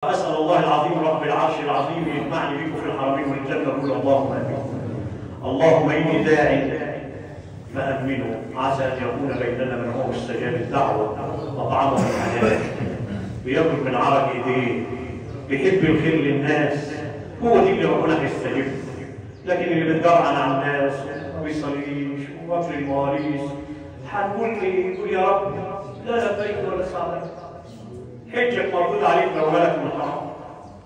أسأل الله العظيم رب العرش العظيم يجمعني بكم في الحرمين والجنة. قول اللهم آمين. اللهم إني داعي فأمنوا عسى أن يكون بيننا من هو مستجاب الدعوة وطعامه الحلال بياكل من عرق إيديه بيحب الخير للناس. هو دي اللي ربنا هيستجيب. لكن اللي بتجرعن على الناس وما بيصليش وواكل المواريث هنقول إيه؟ يقول يا رب لا لبيك ولا سعدك، حجك مردود عليك لو بالك من الحرام.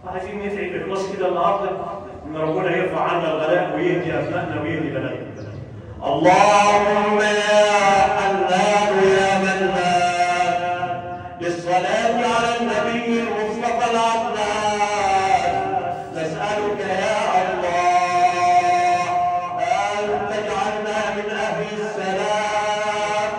فعايزين ندعي بإخلاص كده النهارده إن ربنا يرفع عنا الغلاء ويهدي أبنائنا ويهدي بناتنا. اللهم يا حنان يا منان بالصلاة على النبي المصطفى العدنان، نسألك يا الله أن تجعلنا من أهل السلام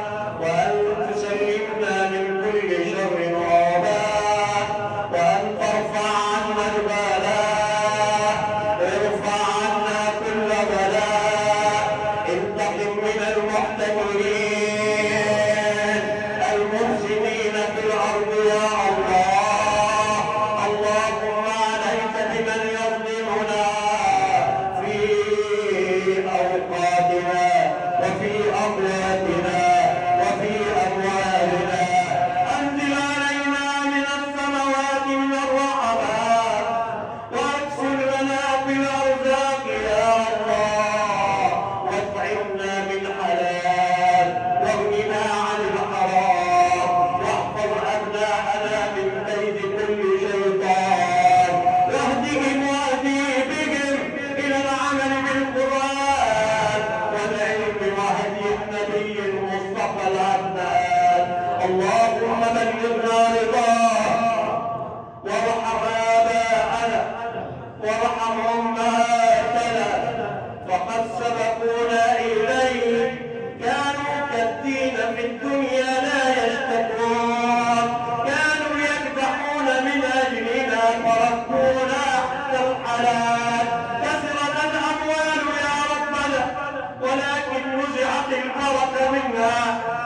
وأن تسلمنا من كل شر ووباء وأن ترفع عنا البلاء، ارفع عنا كل بلاء، انتقم من المحتكرين المفسدين في الأرض يا الله. اللهم عليك بمن يظلمنا في أوقاتنا وفي أمواتنا وفي أموالنا. أنزل علينا من السماوات من الرحمات واكسر لنا في الأرزاق يا الله، واطعمنا بالحلال واغننا عن الحرام، واحفظ أبناءنا من كيد كل شيطان، واهدهم واهدي بهم إلى العمل بالقرآن والعلم وهدي النبي المصطفى العدنان. اللهم بلغنا رضاه وارحم آباءنا وارحم أمهاتنا فقد سبقونا إليه، كانوا كالدين في الدنيا لا يشتكون، كانوا يكدحون من أجلنا فركونا حتى الحلال. كثرت الأموال يا ربنا ولكن نزعت البركة منها،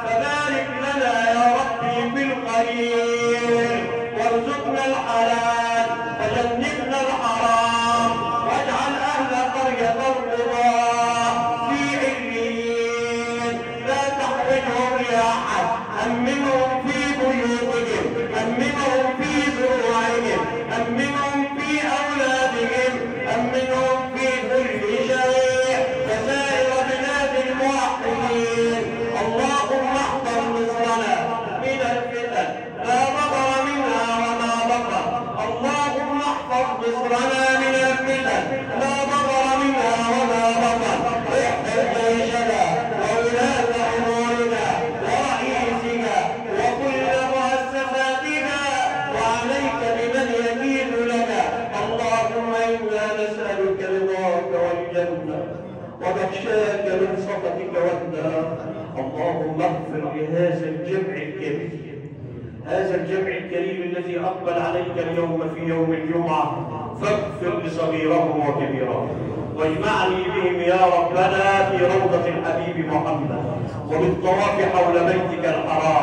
فبارك لنا يا ربي بالقليل وارزقنا الحلال وجنبنا الحرام، واجعل أهل قرية الرضا في عليين لا تحرجهم رياحا، أمنهم في بيوتهم، أمنهم في زروعهم، أمنهم في أولادهم، أمنهم في كل شيء كسائر بلاد الموحدين. اللهم احفظ مصرنا من الفتن لا بطر منها وما بطر. اللهم احفظ مصرنا من الفتن لا بطر منها وما بطر. احفظ جيشنا وولاة امورنا ورئيسنا وكل مؤسساتنا، وعليك بمن يكيد لنا. اللهم انا نسالك رضاك والجنه وبخشاك من سخطك والنار. اللهم اغفر لهذا الجمع الكريم، هذا الجمع الكريم الذي أقبل عليك اليوم في يوم الجمعة، فاغفر لصغيرهم وكبيرهم، واجمعني بهم يا ربنا في روضة الحبيب محمد وبالطواف حول بيتك الحرام.